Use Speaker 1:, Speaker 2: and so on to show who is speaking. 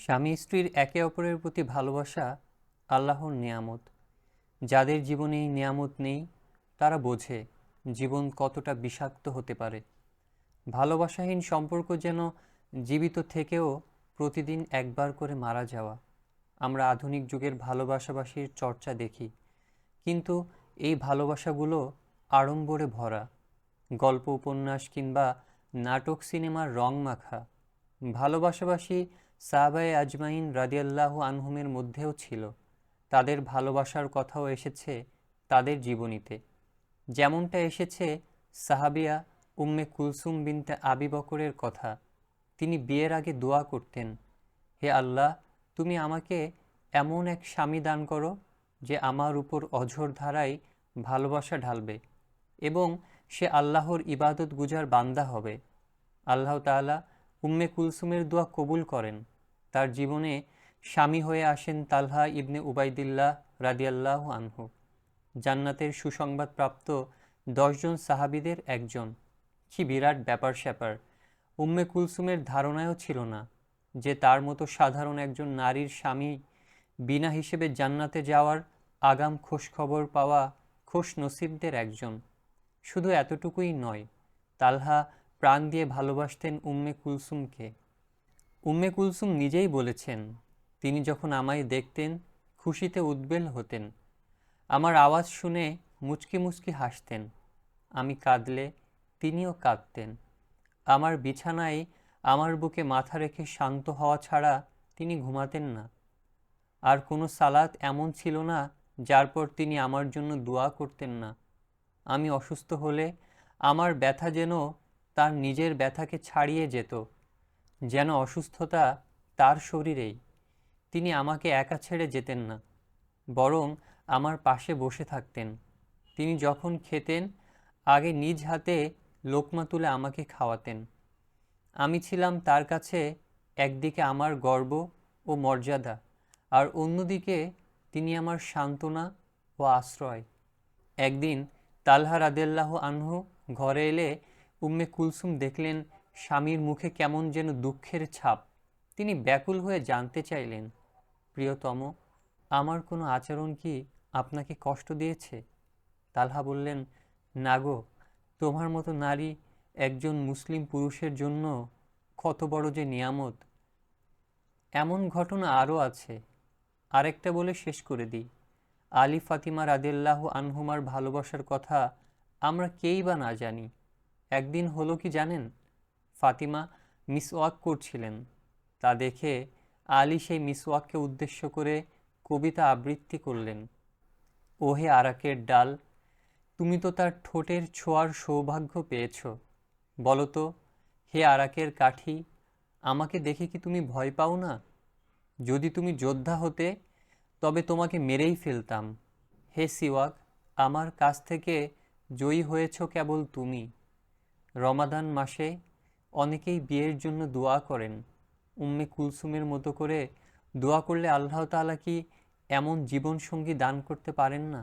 Speaker 1: স্বামী স্ত্রীর একে অপরের প্রতি ভালোবাসা আল্লাহর নেয়ামত। যাদের জীবনে এই নেয়ামত নেই তারা বোঝে জীবন কতটা বিষাক্ত হতে পারে। ভালোবাসাহীন সম্পর্ক যেন জীবিত থেকেও প্রতিদিন একবার করে মারা যাওয়া। আমরা আধুনিক যুগের ভালোবাসাবাসির চর্চা দেখি, কিন্তু এই ভালোবাসাগুলো আড়ম্বরে ভরা। গল্প, উপন্যাস কিংবা নাটক, সিনেমার রং মাখা ভালোবাসাবাসী সাহাবায়ে আজমাইন রাদিয়াল্লাহু আনহুমের মধ্যেও ছিল। তাদের ভালোবাসার কথাও এসেছে তাদের জীবনীতে। যেমনটা এসেছে সাহাবিয়া উম্মে কুলসুম বিনতে আবি বকরের কথা। তিনি বিয়ের আগে দোয়া করতেন, হে আল্লাহ, তুমি আমাকে এমন এক স্বামী দান করো যে আমার উপর অঝোর ধারায় ভালোবাসা ঢালবে এবং সে আল্লাহর ইবাদত গুজার বান্দা হবে। আল্লাহ তাআলা উম্মে কুলসুমের দোয়া কবুল করেন। তার জীবনে স্বামী হয়ে আসেন তালহা ইবনে উবাইদিল্লাহ রাদিয়াল্লাহু আনহু, জান্নাতের সুসংবাদপ্রাপ্ত 10 জন সাহাবীদের একজন। কি বিরাট ব্যাপার স্যাপার! উম্মে কুলসুমের ধারণাও ছিল না যে তার মতো সাধারণ একজন নারীর স্বামী বিনা হিসেবে জান্নাতে যাওয়ার আগাম খোঁজখবর পাওয়া খোশ নসিবদের একজন। শুধু এতটুকুই নয়, তালহা প্রাণ দিয়ে ভালোবাসতেন উম্মে কুলসুমকে। উম্মে কুলসুম নিজেই বলেছেন, তিনি যখন আমায় দেখতেন খুশিতে উদ্বেল হতেন। আমার আওয়াজ শুনে মুচকি মুচকি হাসতেন। আমি কাঁদলে তিনিও কাঁদতেন। আমার বিছানায় আমার বুকে মাথা রেখে শান্ত হওয়া ছাড়া তিনি ঘুমাতেন না। আর কোনো সালাত এমন ছিল না যার পর তিনি আমার জন্য দোয়া করতেন না। আমি অসুস্থ হলে আমার ব্যথা যেন তার নিজের ব্যথাকে ছাড়িয়ে যেত, যেন অসুস্থতা তার শরীরেই। তিনি আমাকে একা ছেড়ে যেতেন না, বরং আমার পাশে বসে থাকতেন। তিনি যখন খেতেন আগে নিজ হাতে লোকমা তুলে আমাকে খাওয়াতেন। আমি ছিলাম তার কাছে একদিকে আমার গর্ব ও মর্যাদা, আর অন্যদিকে তিনি আমার সান্ত্বনা ও আশ্রয়। একদিন তালহা রাদিয়াল্লাহু আনহু ঘরে এলে উম্মে কুলসুম দেখলেন স্বামীর মুখে কেমন যেন দুঃখের ছাপ। তিনি ব্যাকুল হয়ে জানতে চাইলেন, প্রিয়তম, আমার কোনো আচরণ কি আপনাকে কষ্ট দিয়েছে? তালহা বললেন, না গো, তোমার মতো নারী একজন মুসলিম পুরুষের জন্য কত বড় যে নিয়ামত। এমন ঘটনা আরও আছে, আরেকটা বলে শেষ করে দিই। আলী ফাতিমা রাদিয়াল্লাহু আনহুমার ভালোবাসার কথা আমরা কেই বা না জানি। একদিন হলো কি জানেন? ফাতিমা মিসওয়াক করছিলেন, তা দেখে আলী সেই মিসওয়াককে উদ্দেশ্য করে কবিতা আবৃত্তি করলেন। ওহে আরাকের ডাল, তুমি তো তার ঠোঁটের ছোঁয়ার সৌভাগ্য পেয়েছ। বলতো, হে আরাকের কাঠি, আমাকে দেখে কি তুমি ভয় পাও না? যদি তুমি যোদ্ধা হতে তবে তোমাকে মেরেই ফেলতাম। হে সিওয়াক, আমার কাছ থেকে জয়ী হয়েছ কেবল তুমি। রমাদান মাসে অনেকেই বিয়ের জন্য দোয়া করেন। উম্মে কুলসুমের মতো করে দোয়া করলে আল্লাহ তাআলা কি এমন জীবনসঙ্গী দান করতে পারেন না?